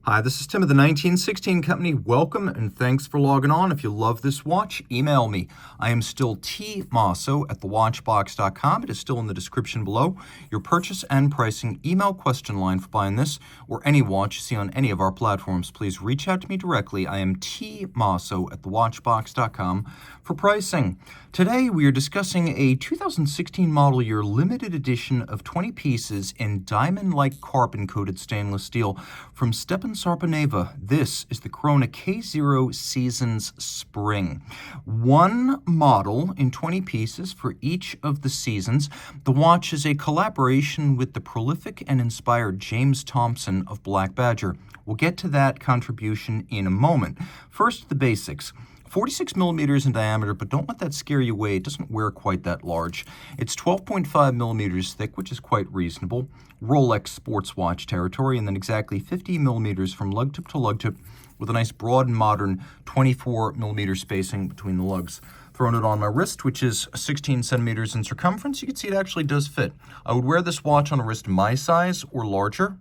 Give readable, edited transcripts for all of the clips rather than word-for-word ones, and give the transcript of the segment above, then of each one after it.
Hi, this is Tim of the 1916 Company. Welcome and thanks for logging on. If you love this watch, email me. I am still Team Mosso at thewatchbox.com. It is still in the description below. Your purchase and pricing email question line for buying this or any watch you see on any of our platforms. Please reach out to me directly. I am Team Mosso at thewatchbox.com for pricing. Today we are discussing a 2016 model year limited edition of 20 pieces in diamond-like carbon-coated stainless steel from Sarpaneva. This is the Korona K0 Seasons Spring. One model in 20 pieces for each of the seasons. The watch is a collaboration with the prolific and inspired James Thompson of Black Badger. We'll get to that contribution in a moment. First, the basics. 46 millimeters in diameter, but don't let that scare you away. It doesn't wear quite that large. It's 12.5 millimeters thick, which is quite reasonable. Rolex sports watch territory, and then exactly 50 millimeters from lug tip to lug tip with a nice broad and modern 24 millimeter spacing between the lugs. Throwing it on my wrist, which is 16 centimeters in circumference, you can see it actually does fit. I would wear this watch on a wrist my size or larger.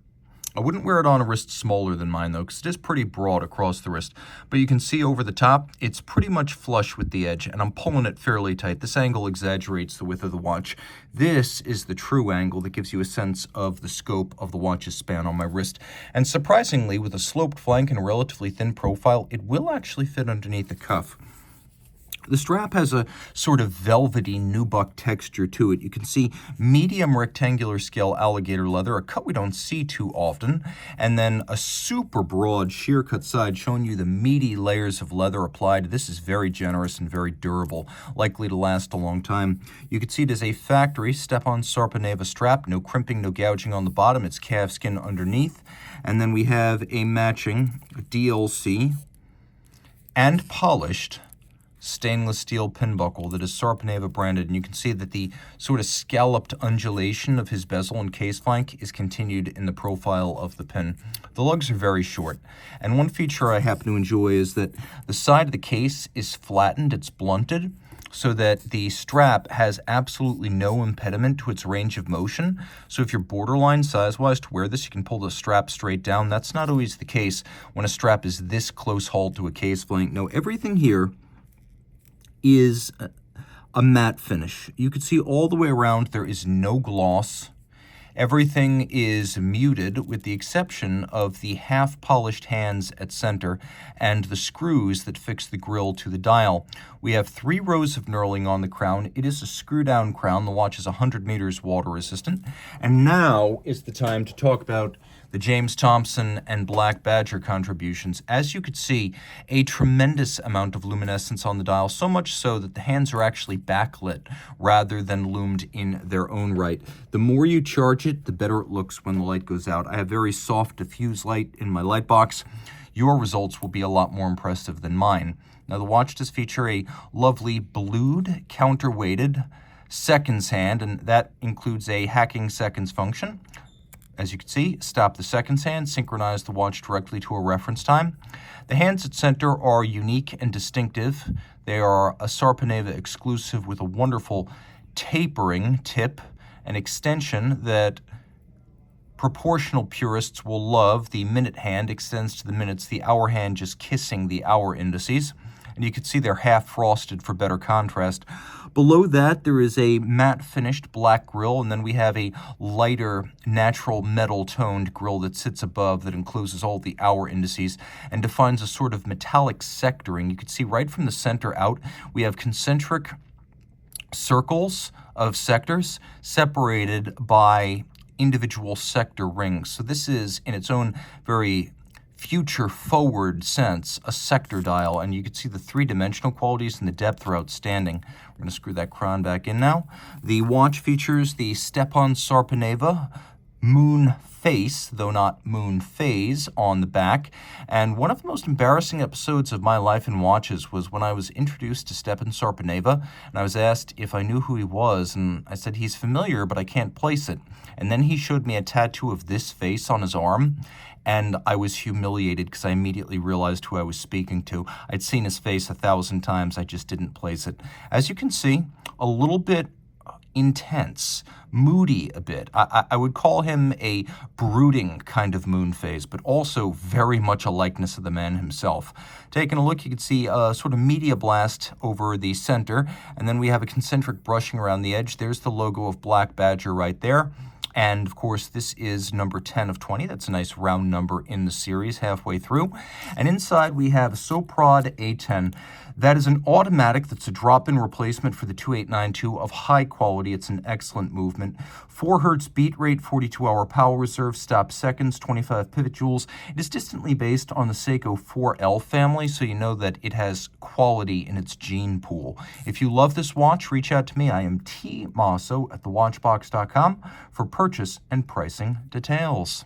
I wouldn't wear it on a wrist smaller than mine, though, because it is pretty broad across the wrist. But you can see over the top, it's pretty much flush with the edge, and I'm pulling it fairly tight. This angle exaggerates the width of the watch. This is the true angle that gives you a sense of the scope of the watch's span on my wrist. And surprisingly, with a sloped flank and a relatively thin profile, it will actually fit underneath the cuff. The strap has a sort of velvety nubuck texture to it. You can see medium rectangular scale alligator leather, a cut we don't see too often, and then a super broad sheer cut side showing you the meaty layers of leather applied. This is very generous and very durable, likely to last a long time. You can see it is a factory Stepan Sarpaneva strap, no crimping, no gouging on the bottom. It's calfskin underneath. And then we have a matching DLC and polished stainless steel pin buckle that is Sarpaneva branded, and you can see that the sort of scalloped undulation of his bezel and case flank is continued in the profile of the pin. The lugs are very short, and one feature I happen to enjoy is that the side of the case is flattened, it's blunted, so that the strap has absolutely no impediment to its range of motion. So if you're borderline size-wise to wear this, you can pull the strap straight down. That's not always the case when a strap is this close hauled to a case flank. No, everything here is a matte finish. You can see all the way around there is no gloss. Everything is muted with the exception of the half-polished hands at center and the screws that fix the grill to the dial. We have 3 rows of knurling on the crown. It is a screw-down crown. The watch is 100 meters water-resistant. And now is the time to talk about the James Thompson and Black Badger contributions. As you could see, a tremendous amount of luminescence on the dial, so much so that the hands are actually backlit rather than loomed in their own right. The more you charge it, the better it looks when the light goes out. I have very soft diffuse light in my light box. Your results will be a lot more impressive than mine. Now, the watch does feature a lovely blued, counterweighted seconds hand, and that includes a hacking seconds function. As you can see, stop the seconds hand, synchronize the watch directly to a reference time. The hands at center are unique and distinctive. They are a Sarpaneva exclusive with a wonderful tapering tip, an extension that proportional purists will love. The minute hand extends to the minutes, the hour hand just kissing the hour indices. And you can see they're half frosted for better contrast. Below that, there is a matte finished black grille, and then we have a lighter natural metal toned grille that sits above that encloses all the hour indices and defines a sort of metallic sectoring. You can see right from the center out, we have concentric circles of sectors separated by individual sector rings. So this is, in its own very future-forward sense, a sector dial, and you can see the three-dimensional qualities and the depth are outstanding. We're going to screw that crown back in now. The watch features the Stepan Sarpaneva moon face, though not moon phase, on the back. And one of the most embarrassing episodes of my life in watches was when I was introduced to Stepan Sarpaneva, and I was asked if I knew who he was, and I said, he's familiar, but I can't place it. And then he showed me a tattoo of this face on his arm, and I was humiliated because I immediately realized who I was speaking to. I'd seen his face 1,000 times, I just didn't place it. As you can see, a little bit intense, moody a bit. I would call him a brooding kind of moon phase, but also very much a likeness of the man himself. Taking a look, you can see a sort of media blast over the center, and then we have a concentric brushing around the edge. There's the logo of Black Badger right there. And of course, this is number 10 of 20. That's a nice round number in the series halfway through. And inside we have a Soprod A10. That is an automatic that's a drop-in replacement for the 2892 of high quality. It's an excellent movement. 4 hertz beat rate, 42-hour power reserve, stop seconds, 25 pivot joules. It is distantly based on the Seiko 4L family, so you know that it has quality in its gene pool. If you love this watch, reach out to me. I am T Mosso at thewatchbox.com for purchase and pricing details.